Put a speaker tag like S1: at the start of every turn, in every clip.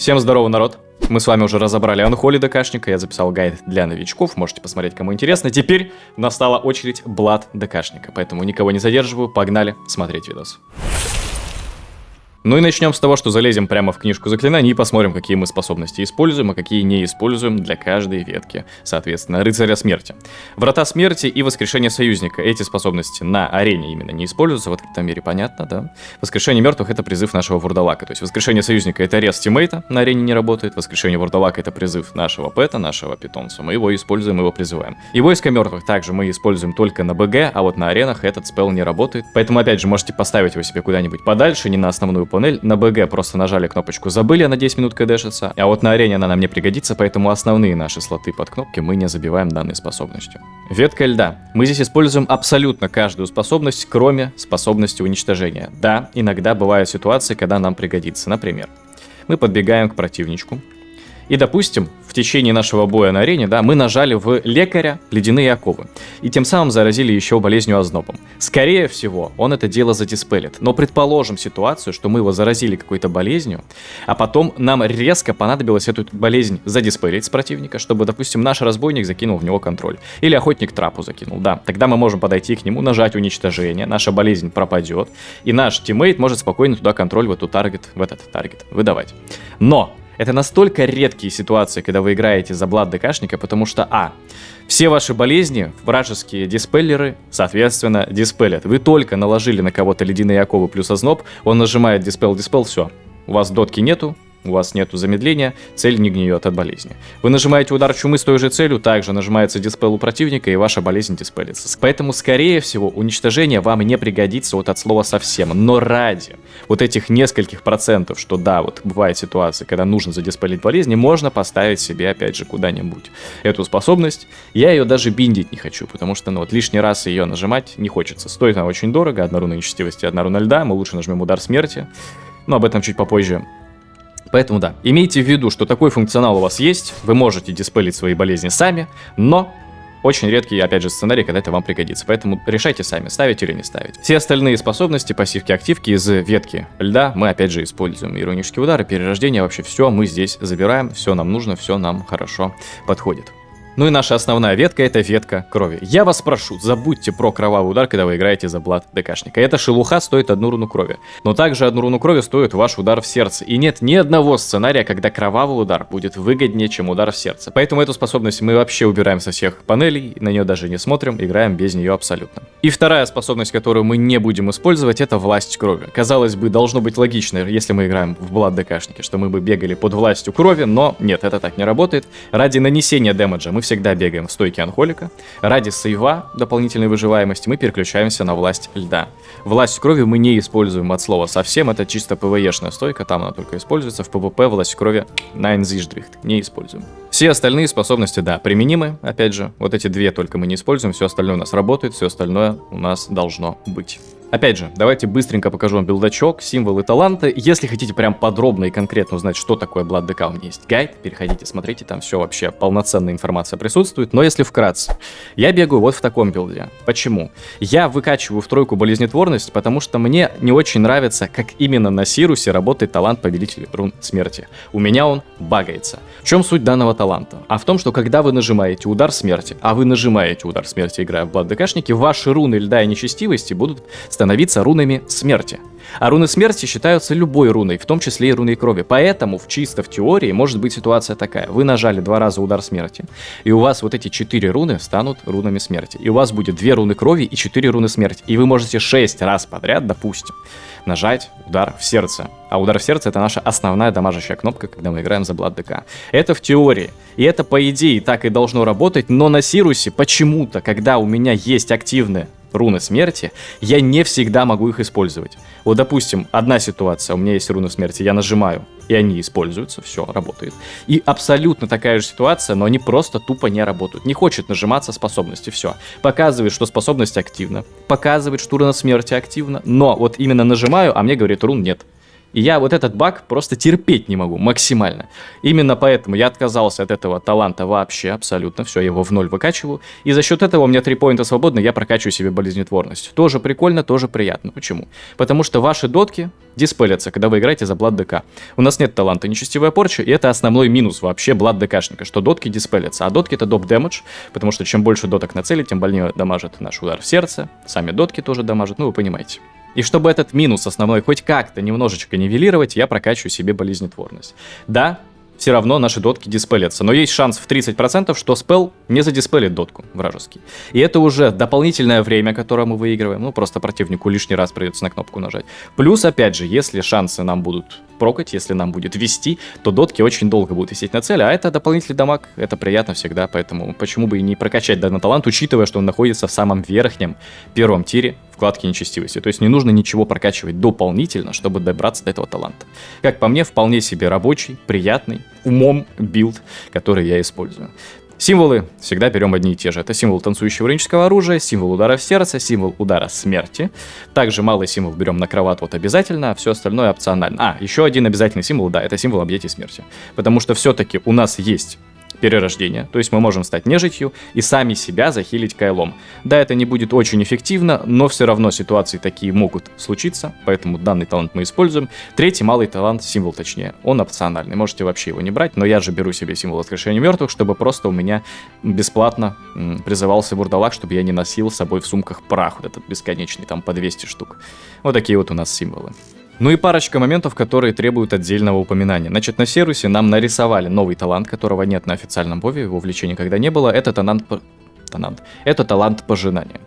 S1: Всем здорово, народ! Мы с вами уже разобрали Unholy ДКшника, я записал гайд для новичков, можете посмотреть, кому интересно. Теперь настала очередь Blood ДКшника, поэтому никого не задерживаю, погнали смотреть видос. Ну и начнем с того, что залезем прямо в книжку заклинаний и посмотрим, какие мы способности используем, а какие не используем для каждой ветки, соответственно, Рыцаря Смерти. Врата Смерти и Воскрешение Союзника. Эти способности на арене именно не используются, в открытом мире понятно, да? Воскрешение мертвых — это призыв нашего Вурдалака, то есть Воскрешение Союзника — это арест тиммейта, на арене не работает, Воскрешение Вурдалака — это призыв нашего пэта, нашего питомца, мы его используем, его призываем. И Войско мертвых также мы используем только на БГ, а вот на аренах этот спелл не работает, поэтому опять же можете поставить его себе куда-нибудь подальше, не на основную панель. На БГ просто нажали кнопочку «Забыли», она 10 минут кдэшится, а вот на арене она нам не пригодится, поэтому основные наши слоты под кнопки мы не забиваем данной способностью. Ветка льда. Мы здесь используем абсолютно каждую способность, кроме способности уничтожения. Да, иногда бывают ситуации, когда нам пригодится. Например, мы подбегаем к противничку, и, допустим, в течение нашего боя на арене, да, мы нажали в лекаря ледяные оковы. И тем самым заразили еще болезнью ознобом. Скорее всего, он это дело задиспелит. Но предположим ситуацию, что мы его заразили какой-то болезнью, а потом нам резко понадобилось эту болезнь задиспелить с противника, чтобы, допустим, наш разбойник закинул в него контроль. Или охотник трапу закинул, да. Тогда мы можем подойти к нему, нажать уничтожение, наша болезнь пропадет, и наш тиммейт может спокойно туда контроль в этот таргет выдавать. Но это настолько редкие ситуации, когда вы играете за Blood ДКшника, потому что все ваши болезни, вражеские диспеллеры, соответственно, диспелят. Вы только наложили на кого-то ледяные оковы плюс озноб, он нажимает диспел, все. У вас дотки нету, у вас нету замедления, цель не гниет от болезни. Вы нажимаете удар чумы с той же целью, также нажимается диспел у противника, и ваша болезнь диспелится. Поэтому, скорее всего, уничтожение вам не пригодится вот от слова совсем. Но ради вот этих нескольких процентов, что да, вот бывает ситуация, когда нужно задиспелить болезни, можно поставить себе, опять же, куда-нибудь эту способность. Я ее даже биндить не хочу, потому что, вот лишний раз ее нажимать не хочется. Стоит она очень дорого, 1 руна нечестивости, 1 руна льда, мы лучше нажмем удар смерти. Но об этом чуть попозже. Поэтому да, имейте в виду, что такой функционал у вас есть, вы можете диспелить свои болезни сами, но очень редкий, опять же, сценарий, когда это вам пригодится, поэтому решайте сами, ставить или не ставить. Все остальные способности, пассивки, активки из ветки льда мы опять же используем. Иронические удары, перерождение, вообще все мы здесь забираем, все нам нужно, все нам хорошо подходит. Ну и наша основная ветка — это ветка крови. Я вас прошу, забудьте про кровавый удар, когда вы играете за Blood ДКшника. Эта шелуха стоит 1 руну крови. Но также 1 руну крови стоит ваш удар в сердце. И нет ни одного сценария, когда кровавый удар будет выгоднее, чем удар в сердце. Поэтому эту способность мы вообще убираем со всех панелей, на нее даже не смотрим, играем без нее абсолютно. И вторая способность, которую мы не будем использовать, это власть крови. Казалось бы, должно быть логично, если мы играем в Blood ДКшнике, что мы бы бегали под властью крови, но нет, это так не работает. Ради нанесения дэмэджа мы всегда бегаем в стойке Анхолика. Ради сейва, дополнительной выживаемости, мы переключаемся на власть льда. Власть крови мы не используем от слова совсем, это чисто ПВЕшная стойка, там она только используется. В ПВП власть крови Найнзиждрихт не используем. Все остальные способности, да, применимы, опять же, вот эти две только мы не используем, все остальное у нас работает, все остальное у нас должно быть. Опять же, давайте быстренько покажу вам билдачок, символы, таланты. Если хотите прям подробно и конкретно узнать, что такое Blood ДК, у меня есть гайд, переходите, смотрите, там все вообще полноценная информация присутствует. Но если вкратце, я бегаю вот в таком билде. Почему? Я выкачиваю в 3 болезнетворность, потому что мне не очень нравится, как именно на Сирусе работает талант Повелитель Рун Смерти. У меня он багается. В чем суть данного таланта? А в том, что когда вы нажимаете удар смерти, играя в Blood ДКшнике, ваши руны льда и нечестивости будут становиться рунами смерти. А руны смерти считаются любой руной, в том числе и руной крови. Поэтому чисто в теории может быть ситуация такая. Вы нажали 2 раза удар смерти, и у вас вот эти 4 руны станут рунами смерти. И у вас будет 2 руны крови и 4 руны смерти. И вы можете 6 раз подряд, допустим, нажать удар в сердце. А удар в сердце — это наша основная дамажащая кнопка, когда мы играем за Blood ДК. Это в теории. И это, по идее, так и должно работать, но на Сирусе почему-то, когда у меня есть активные руны смерти, я не всегда могу их использовать. Вот, допустим, одна ситуация, у меня есть руны смерти, я нажимаю, и они используются, все, работает. И абсолютно такая же ситуация, но они просто тупо не работают. Не хочет нажиматься способности, все. Показывает, что способность активна, показывает, что руна смерти активна, но вот именно нажимаю, а мне говорит, рун нет. И я вот этот баг просто терпеть не могу максимально. Именно поэтому я отказался от этого таланта вообще абсолютно. Все, я его в ноль выкачиваю. И за счет этого у меня 3 поинта свободны, я прокачиваю себе болезнетворность. Тоже прикольно, тоже приятно. Почему? Потому что ваши дотки диспелятся, когда вы играете за Блад ДК. У нас нет таланта нечестивая порча, и это основной минус вообще Блад ДКшника, что дотки диспелятся. А дотки это доп дэмэдж, потому что чем больше доток на цели, тем больнее дамажит наш удар в сердце. Сами дотки тоже дамажат, ну вы понимаете. И чтобы этот минус основной хоть как-то немножечко нивелировать, я прокачиваю себе болезнетворность. Да, все равно наши дотки диспелятся, но есть шанс в 30%, что спел не задиспелит дотку вражеский. И это уже дополнительное время, которое мы выигрываем, ну просто противнику лишний раз придется на кнопку нажать. Плюс, опять же, если шансы нам будут прокать, если нам будет вести, то дотки очень долго будут висеть на цели, а это дополнительный дамаг, это приятно всегда, поэтому почему бы и не прокачать данный талант, учитывая, что он находится в самом верхнем первом тире вкладки нечестивости. То есть не нужно ничего прокачивать дополнительно, чтобы добраться до этого таланта. Как по мне, вполне себе рабочий, приятный, умом билд, который я использую. Символы всегда берем одни и те же. Это символ танцующего рунического оружия, символ удара в сердце, символ удара смерти. Также малый символ берем на кроват вот обязательно, а все остальное опционально. Еще один обязательный символ, да, это символ объятий смерти. Потому что все-таки у нас есть перерождение, то есть мы можем стать нежитью и сами себя захилить кайлом. Да, это не будет очень эффективно, но все равно ситуации такие могут случиться, поэтому данный талант мы используем. Третий малый талант, символ точнее, он опциональный, можете вообще его не брать, но я же беру себе символ воскрешения мертвых, чтобы просто у меня бесплатно призывался вурдалак, чтобы я не носил с собой в сумках прах, вот этот бесконечный, там по 200 штук. Вот такие вот у нас символы. Ну и парочка моментов, которые требуют отдельного упоминания. Значит, на сервисе нам нарисовали новый талант, которого нет на официальном вове, его в лече никогда не было. Это талант пожинания.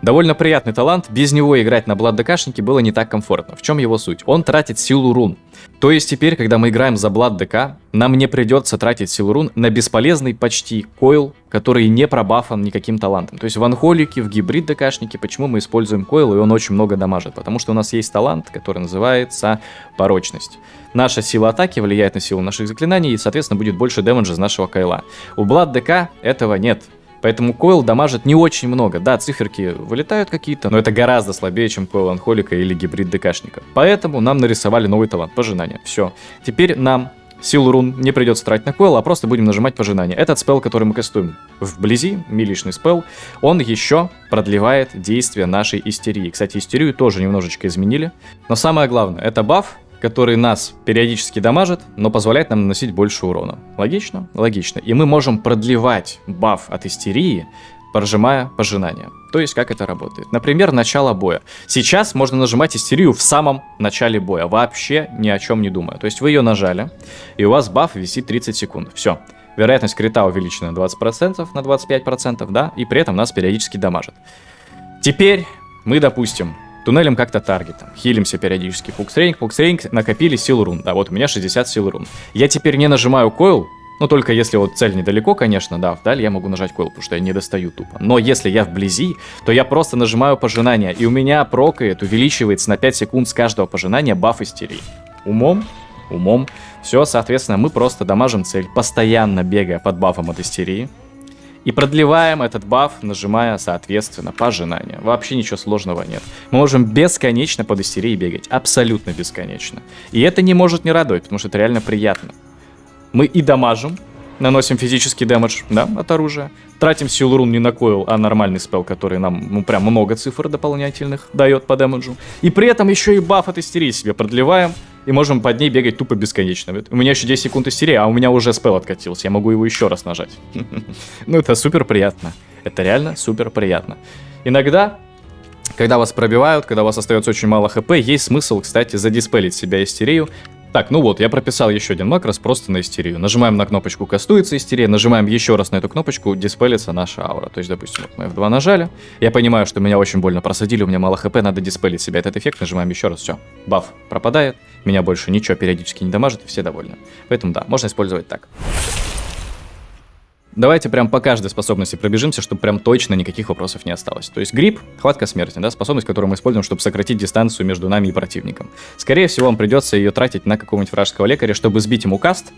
S1: Довольно приятный талант, без него играть на Блад ДКшнике было не так комфортно. В чем его суть? Он тратит силу рун. То есть теперь, когда мы играем за Блад ДК, нам не придется тратить силу рун на бесполезный почти койл, который не пробафан никаким талантом. То есть в анхолике, в гибрид ДКшнике, почему мы используем койл, и он очень много дамажит? Потому что у нас есть талант, который называется порочность. Наша сила атаки влияет на силу наших заклинаний, и, соответственно, будет больше дэмэджа из нашего койла. У Блад ДК этого нет. Поэтому койл дамажит не очень много. Да, циферки вылетают какие-то, но это гораздо слабее, чем койл анхолика или гибрид ДКшника. Поэтому нам нарисовали новый талант пожинания. Все. Теперь нам силу рун не придется тратить на койл, а просто будем нажимать пожинание. Этот спелл, который мы кастуем вблизи, милишный спелл, он еще продлевает действие нашей истерии. Кстати, истерию тоже немножечко изменили. Но самое главное, это баф, который нас периодически дамажит, но позволяет нам наносить больше урона. Логично? Логично. И мы можем продлевать баф от истерии, прожимая пожинание. То есть, как это работает? Например, начало боя. Сейчас можно нажимать истерию в самом начале боя, вообще ни о чем не думая. То есть, вы ее нажали, и у вас баф висит 30 секунд. Все. Вероятность крита увеличена на 20%, на 25%, да, и при этом нас периодически дамажит. Теперь мы, допустим, туннелем как-то таргетом, хилимся периодически, пуксрейнг, накопили силу рун. Да, вот у меня 60 сил рун. Я теперь не нажимаю койл, ну только если вот цель недалеко, конечно, да, вдаль я могу нажать койл, потому что я не достаю тупо. Но если я вблизи, то я просто нажимаю пожинание, и у меня прокает, увеличивается на 5 секунд с каждого пожинания баф истерии. Умом. Все, соответственно, мы просто дамажим цель, постоянно бегая под бафом от истерии. И продлеваем этот баф, нажимая, соответственно, пожинание. Вообще ничего сложного нет. Мы можем бесконечно под истерией бегать. Абсолютно бесконечно. И это не может не радовать, потому что это реально приятно. Мы и дамажим, наносим физический дэмэдж, да, от оружия. Тратим силу рун не на койл, а нормальный спелл, который нам, ну, прям много цифр дополнительных дает по дэмэджу. И при этом еще и баф от истерии себе продлеваем. И можем под ней бегать тупо бесконечно. У меня еще 10 секунд истерии, а у меня уже спелл откатился. Я могу его еще раз нажать. Ну, это супер приятно. Это реально супер приятно. Иногда, когда вас пробивают, когда у вас остается очень мало хп, есть смысл, кстати, задиспелить себя истерию. Так, ну вот, я прописал еще один макрос просто на истерию. Нажимаем на кнопочку «Кастуется истерия», нажимаем еще раз на эту кнопочку «Диспелится наша аура». То есть, допустим, вот мы F2 нажали, я понимаю, что меня очень больно просадили, у меня мало хп, надо диспелить себя этот эффект, нажимаем еще раз, все, баф пропадает, меня больше ничего периодически не дамажит, и все довольны. Поэтому да, можно использовать так. Давайте прям по каждой способности пробежимся, чтобы прям точно никаких вопросов не осталось. То есть грипп, хватка смерти, да, способность, которую мы используем, чтобы сократить дистанцию между нами и противником. Скорее всего, вам придется ее тратить на какого-нибудь вражеского лекаря, чтобы сбить ему каст,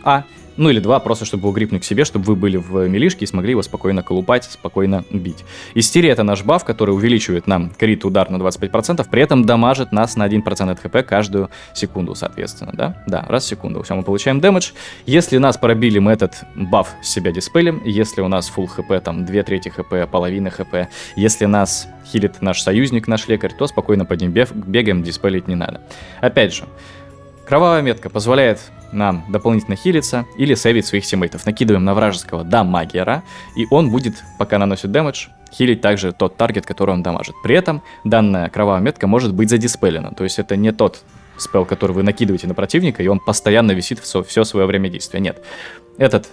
S1: ну или 2, просто чтобы его грипнуть к себе, чтобы вы были в милишке и смогли его спокойно колупать, спокойно бить. Истерия — это наш баф, который увеличивает нам крит удар на 25%, при этом дамажит нас на 1% от хп каждую секунду, соответственно, да? Да, раз в секунду. Все, мы получаем дэмэдж. Если нас пробили, мы этот баф с себя диспелим. Если у нас full хп, там 2/3 хп, половина хп. Если нас хилит наш союзник, наш лекарь, то спокойно под ним бегаем, диспелить не надо. Опять же, кровавая метка позволяет нам дополнительно хилиться или сейвить своих тиммейтов. Накидываем на вражеского дамагера, и он будет, пока наносит дэмэдж, хилить также тот таргет, который он дамажит. При этом данная кровавая метка может быть задиспелена, то есть это не тот спел, который вы накидываете на противника, и он постоянно висит все свое время действия. Нет, этот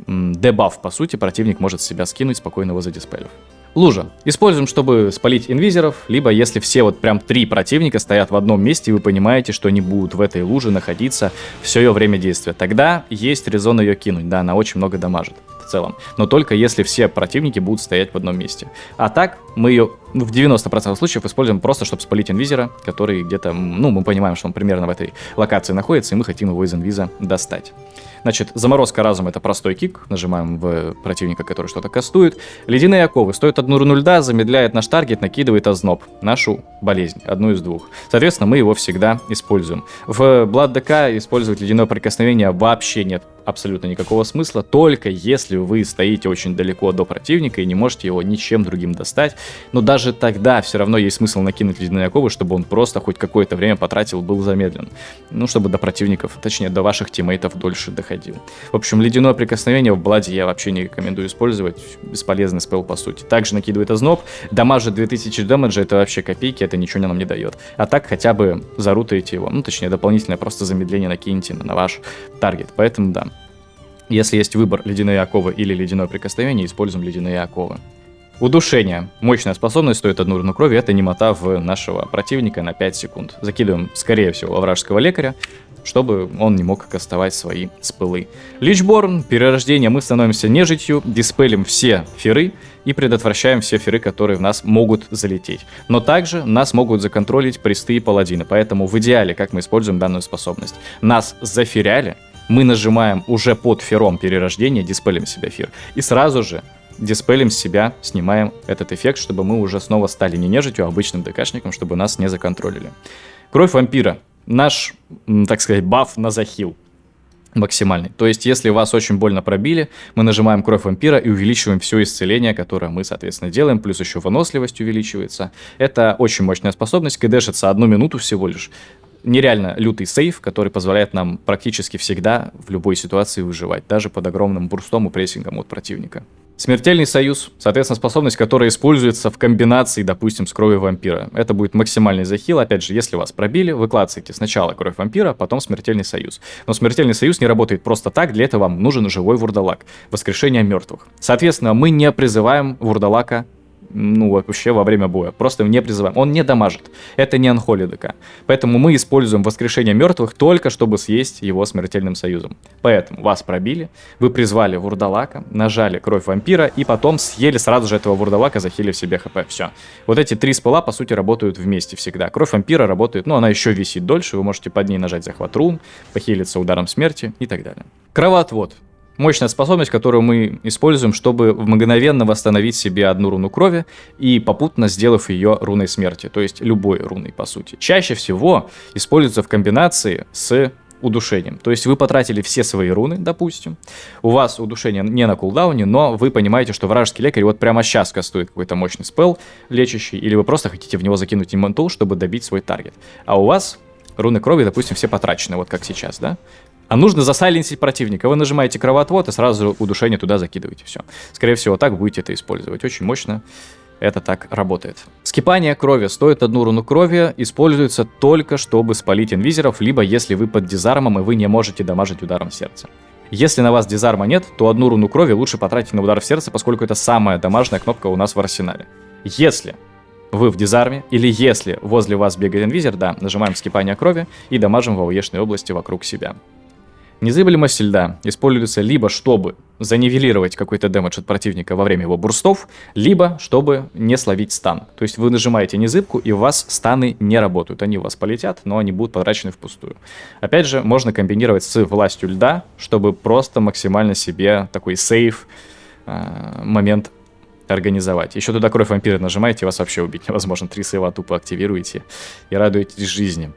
S1: дебаф, по сути, противник может с себя скинуть, спокойно его задиспелив. Лужа. Используем, чтобы спалить инвизеров, либо если все вот прям 3 противника стоят в одном месте, и вы понимаете, что они будут в этой луже находиться все ее время действия. Тогда есть резон ее кинуть, да, она очень много дамажит в целом. Но только если все противники будут стоять в одном месте. А так, мы ее в 90% случаев используем просто, чтобы спалить инвизера, который где-то, ну, мы понимаем, что он примерно в этой локации находится, и мы хотим его из инвиза достать. Значит, заморозка разума — это простой кик. Нажимаем в противника, который что-то кастует. Ледяные оковы. Стоит 1 руну льда, замедляет наш таргет, накидывает озноб. Нашу болезнь. Одну из 2. Соответственно, мы его всегда используем. В Blood DK использовать ледяное прикосновение вообще нет абсолютно никакого смысла, только если вы стоите очень далеко до противника и не можете его ничем другим достать. Но даже тогда все равно есть смысл накинуть ледяные оковы, чтобы он просто хоть какое-то время потратил, был замедлен. Ну, чтобы до противников, точнее, до ваших тиммейтов дольше доходил. В общем, ледяное прикосновение в Бладе я вообще не рекомендую использовать. Бесполезный спел, по сути. Также накидывает озноб. Дамажит 2000 дэмэджа, это вообще копейки, это ничего нам не дает. А так хотя бы зарутаете его. Ну, точнее, дополнительное просто замедление накиньте на ваш таргет. Поэтому да. Если есть выбор ледяные оковы или ледяное прикосновение, используем ледяные оковы. Удушение. Мощная способность, стоит 1 руну крови, это немота в нашего противника на 5 секунд. Закидываем, скорее всего, во вражеского лекаря, чтобы он не мог кастовать свои спылы. Личборн. Перерождение. Мы становимся нежитью, диспелим все феры и предотвращаем все феры, которые в нас могут залететь. Но также нас могут законтролить присты и паладины, поэтому в идеале, как мы используем данную способность. Нас заферяли, мы нажимаем уже под фером перерождения, диспелим себе фир, и сразу же диспелим с себя, снимаем этот эффект, чтобы мы уже снова стали не нежитью, а обычным ДКшником, чтобы нас не законтролили. Кровь вампира. Наш, так сказать, баф на захил максимальный. То есть, если вас очень больно пробили, мы нажимаем кровь вампира и увеличиваем все исцеление, которое мы, соответственно, делаем, плюс еще выносливость увеличивается. Это очень мощная способность, кдэшится 1 минуту всего лишь. Нереально лютый сейв, который позволяет нам практически всегда в любой ситуации выживать, даже под огромным бурстом и прессингом от противника. Смертельный союз, соответственно, способность, которая используется в комбинации, допустим, с кровью вампира. Это будет максимальный захил. Опять же, если вас пробили, вы клацаете сначала кровь вампира, потом смертельный союз. Но смертельный союз не работает просто так, для этого вам нужен живой вурдалак, воскрешение мертвых. Соответственно, мы не призываем вурдалака, ну, вообще во время боя. Просто не призываем. Он не дамажит. Это не Unholy ДК. Поэтому мы используем воскрешение мертвых только чтобы съесть его смертельным союзом. Поэтому вас пробили, вы призвали вурдалака, нажали кровь вампира и потом съели сразу же этого вурдалака, захилив себе хп. Все. Вот эти 3 спела, по сути, работают вместе всегда. Кровь вампира работает, ну, она еще висит дольше, вы можете под ней нажать захват рун, похилиться ударом смерти и так далее. Кровоотвод. Мощная способность, которую мы используем, чтобы мгновенно восстановить себе 1 руну крови и попутно сделав ее руной смерти, то есть любой руной, по сути. Чаще всего используется в комбинации с удушением. То есть вы потратили все свои руны, допустим, у вас удушение не на кулдауне, но вы понимаете, что вражеский лекарь вот прямо сейчас кастует какой-то мощный спелл лечащий, или вы просто хотите в него закинуть иммунтул, чтобы добить свой таргет. А у вас руны крови, допустим, все потрачены, вот как сейчас, да? А нужно засайленсить противника. Вы нажимаете кровоотвод и сразу удушение туда закидываете. Все. Скорее всего, так будете это использовать. Очень мощно это так работает. Скипание крови. Стоит 1 руну крови. Используется только, чтобы спалить инвизеров, либо если вы под дизармом и вы не можете дамажить ударом в сердце. Если на вас дизарма нет, то 1 руну крови лучше потратить на удар в сердце, поскольку это самая дамажная кнопка у нас в арсенале. Если вы в дизарме, или если возле вас бегает инвизер, да, нажимаем скипание крови и дамажим в АОЕшной области вокруг себя. Незыблемость льда используется либо чтобы занивелировать какой-то дэмэдж от противника во время его бурстов, либо чтобы не словить стан. То есть вы нажимаете незыбку, и у вас станы не работают. Они у вас полетят, но они будут потрачены впустую. Опять же, можно комбинировать с властью льда, чтобы просто максимально себе такой сейф момент организовать. Еще туда кровь вампира нажимаете, вас вообще убить невозможно. 3 сейва тупо активируете и радуетесь жизни.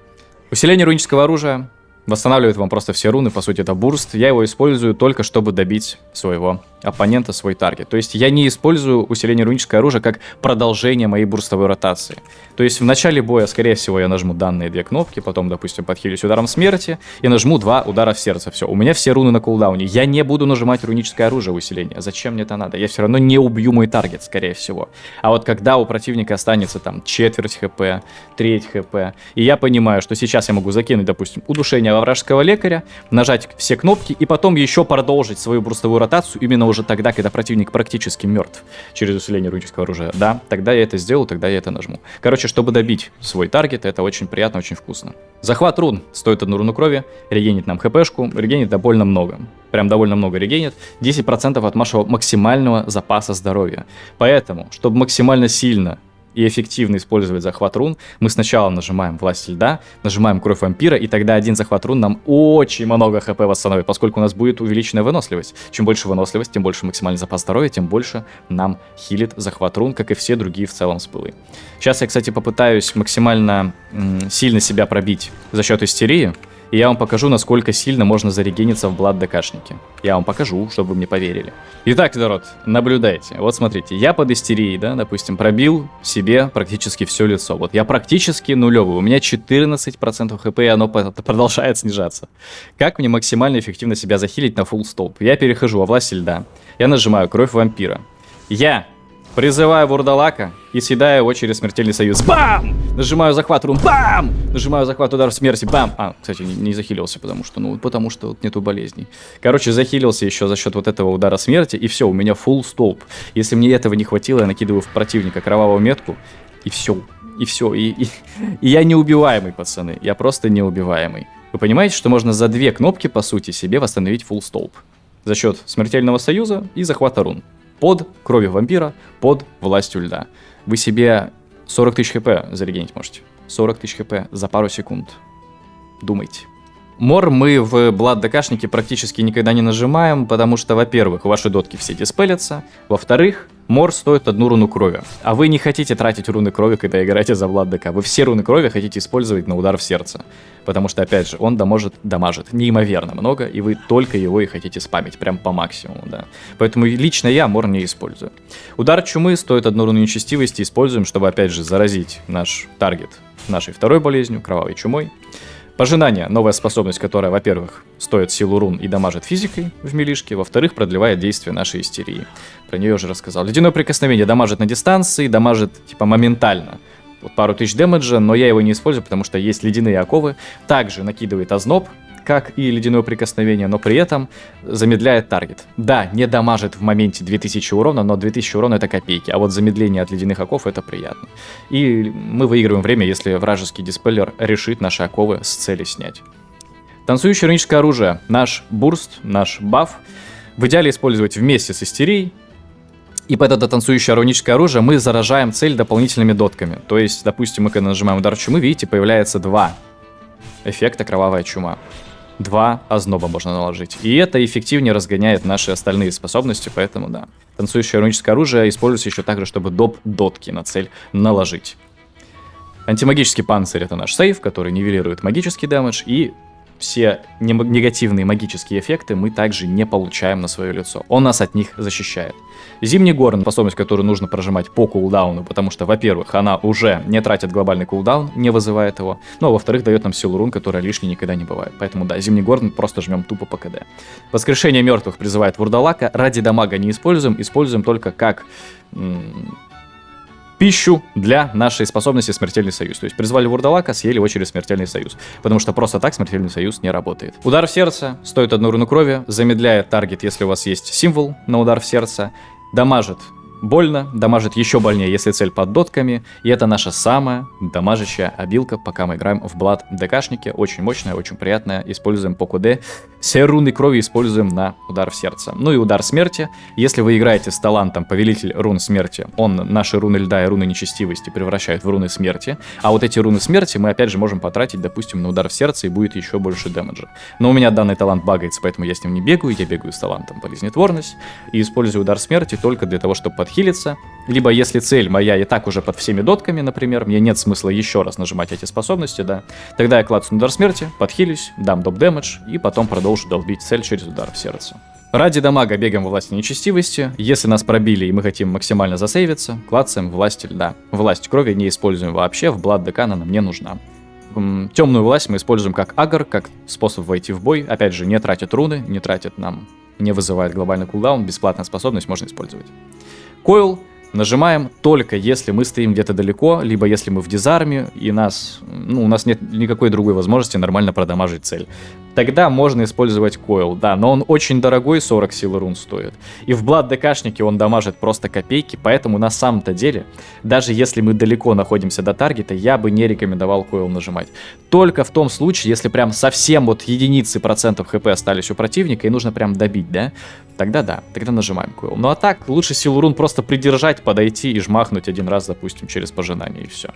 S1: Усиление рунического оружия восстанавливает вам просто все руны, по сути это бурст. Я его использую только чтобы добить своего оппонента, свой таргет. То есть я не использую усиление рунического оружия как продолжение моей бурстовой ротации. То есть в начале боя, скорее всего, я нажму данные 2 кнопки, потом, допустим, подхилюсь ударом смерти и нажму 2 удара в сердце. Все, у меня все руны на кулдауне. Я не буду нажимать руническое оружие усиление. Зачем мне это надо? Я все равно не убью мой таргет, скорее всего. А вот когда у противника останется там четверть хп, треть хп, и я понимаю, что сейчас я могу закинуть, допустим, удушение во вражеского лекаря, нажать все кнопки и потом еще продолжить свою бурстовую ротацию именно уже тогда, когда противник практически мертв через усиление рунического оружия. Да, тогда я это сделаю, тогда я это нажму. Короче, чтобы добить свой таргет, это очень приятно, очень вкусно. Захват рун стоит 1 руну крови, регенит нам хпшку, регенит довольно много. Прям довольно много регенит. 10% от вашего максимального запаса здоровья. Поэтому, чтобы максимально сильно и эффективно использовать захват рун, мы сначала нажимаем власть льда, нажимаем кровь вампира, и тогда один захват рун нам очень много хп восстановит, поскольку у нас будет увеличенная выносливость. Чем больше выносливость, тем больше максимальный запас здоровья, тем больше нам хилит захват рун, как и все другие в целом спылы. Сейчас я, кстати, попытаюсь максимально сильно себя пробить за счет истерии, и я вам покажу, насколько сильно можно зарегениться в Blood ДКшнике. Я вам покажу, чтобы вы мне поверили. Итак, народ, наблюдайте. Вот смотрите, я под истерией, да, допустим, пробил себе практически все лицо. Вот я практически нулевый, у меня 14% хп, и оно продолжает снижаться. Как мне максимально эффективно себя захилить на full stop? Я перехожу во власть льда, я нажимаю кровь вампира. Я призываю вурдалака и съедаю его через смертельный союз. Бам! Нажимаю захват рун. Бам! Нажимаю захват удар смерти. Бам! Кстати, не захилился, потому что вот нету болезней. Короче, захилился еще за счет вот этого удара смерти, и все, у меня full столб. Если мне этого не хватило, я накидываю в противника кровавую метку, и все. И я неубиваемый, пацаны. Я просто неубиваемый. Вы понимаете, что можно за 2 кнопки, по сути, себе восстановить full столб? За счет смертельного союза и захвата рун. Под кровью вампира, под властью льда. Вы себе 40 тысяч хп зарегенить можете. 40 тысяч хп за пару секунд. Думайте. Мор мы в Blood ДКшнике практически никогда не нажимаем, потому что, во-первых, ваши дотки все диспелятся, во-вторых, мор стоит 1 руну крови. А вы не хотите тратить руны крови, когда играете за Blood ДК. Вы все руны крови хотите использовать на удар в сердце. Потому что, опять же, он дамажит неимоверно много, и вы только его и хотите спамить, прям по максимуму, да. Поэтому лично я мор не использую. Удар чумы стоит 1 руну нечестивости, используем, чтобы, опять же, заразить наш таргет нашей второй болезнью, кровавой чумой. Пожинание — новая способность, которая, во-первых, стоит силу рун и дамажит физикой в милишке, во-вторых, продлевает действие нашей истерии. Про нее уже рассказал. Ледяное прикосновение дамажит на дистанции, дамажит типа моментально. Вот пару тысяч дэмэджа, но я его не использую, потому что есть ледяные оковы. Также накидывает озноб, как и ледяное прикосновение, но при этом замедляет таргет. Да, не дамажит в моменте 2000 урона, но 2000 урона это копейки, а вот замедление от ледяных оков это приятно. И мы выигрываем время, если вражеский диспеллер решит наши оковы с цели снять. Танцующее руническое оружие. Наш бурст, наш баф в идеале использовать вместе с истерией. И под это танцующее руническое оружие мы заражаем цель дополнительными дотками. То есть, допустим, мы когда нажимаем удар чумы, видите, появляется 2 эффекта кровавая чума. 2 озноба можно наложить. И это эффективнее разгоняет наши остальные способности, поэтому да. Танцующее руническое оружие используется еще также, чтобы дотки на цель наложить. Антимагический панцирь — это наш сейф, который нивелирует магический дэмэдж, и все негативные магические эффекты мы также не получаем на свое лицо. Он нас от них защищает. Зимний горн — способность, которую нужно прожимать по кулдауну, потому что, во-первых, она уже не тратит глобальный кулдаун, не вызывает его, ну а во-вторых, дает нам силу рун, которая лишней никогда не бывает. Поэтому да, зимний горн просто жмем тупо по КД. Воскрешение мертвых призывает вурдалака, ради дамага не используем только как пищу для нашей способности Смертельный Союз. То есть призвали вурдалака, съели его через Смертельный Союз. Потому что просто так Смертельный Союз не работает. Удар в сердце стоит 1 руну крови, замедляет таргет, если у вас есть символ на удар в сердце, дамажит больно, дамажит еще больнее, если цель под дотками, и это наша самая дамажащая обилка, пока мы играем в Blood ДКшнике, очень мощная, очень приятная, используем по КД, все руны крови используем на удар в сердце. Ну и удар смерти, если вы играете с талантом Повелитель рун смерти, он наши руны льда и руны нечестивости превращает в руны смерти, а вот эти руны смерти мы опять же можем потратить, допустим, на удар в сердце, и будет еще больше дэмэджа. Но у меня данный талант багается, поэтому я с ним не бегаю, я бегаю с талантом Болезнетворность и использую удар смерти только для того, чтобы подхилиться, либо если цель моя и так уже под всеми дотками, например, мне нет смысла еще раз нажимать эти способности, да, тогда я клацаю на удар смерти, подхилюсь, дам доп-дэмэдж и потом продолжу долбить цель через удар в сердце. Ради дамага бегаем во власти нечестивости, если нас пробили и мы хотим максимально засейвиться, клацаем власть льда. Власть крови не используем вообще, в Blood ДК она нам не нужна. Темную власть мы используем как агр, как способ войти в бой, опять же не тратит руны, не тратит нам, не вызывает глобальный кулдаун, бесплатная способность можно использовать. Койл нажимаем только если мы стоим где-то далеко, либо если мы в дизарме и у нас нет никакой другой возможности нормально продамажить цель. Тогда можно использовать койл, да, но он очень дорогой, 40 силы рун стоит. И в Blood ДКшнике он дамажит просто копейки, поэтому на самом-то деле, даже если мы далеко находимся до таргета, я бы не рекомендовал койл нажимать. Только в том случае, если прям совсем вот единицы процентов хп остались у противника и нужно прям добить, да, тогда нажимаем койл. Ну а так, лучше силу рун просто придержать, подойти и жмахнуть один раз, допустим, через пожинание и все.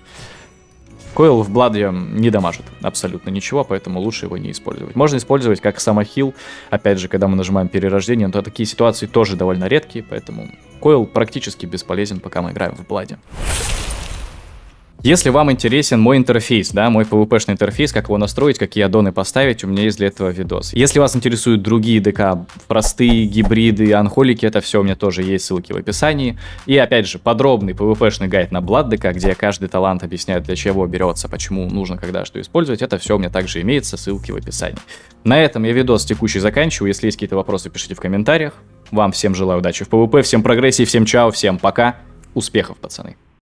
S1: Койл в Бладе не дамажит абсолютно ничего, поэтому лучше его не использовать. Можно использовать как самохил, опять же, когда мы нажимаем перерождение, но такие ситуации тоже довольно редкие, поэтому койл практически бесполезен, пока мы играем в Бладе. Если вам интересен мой интерфейс, да, мой PvP-шный интерфейс, как его настроить, какие аддоны поставить, у меня есть для этого видос. Если вас интересуют другие ДК, простые, гибриды, анхолики, это все у меня тоже есть, ссылки в описании. И опять же, подробный PvP-шный гайд на Blood ДК, где каждый талант объясняет, для чего берется, почему нужно, когда, что использовать, это все у меня также имеется, ссылки в описании. На этом я видос текущий заканчиваю, если есть какие-то вопросы, пишите в комментариях. Вам всем желаю удачи в PvP, всем прогрессии, всем чао, всем пока, успехов, пацаны.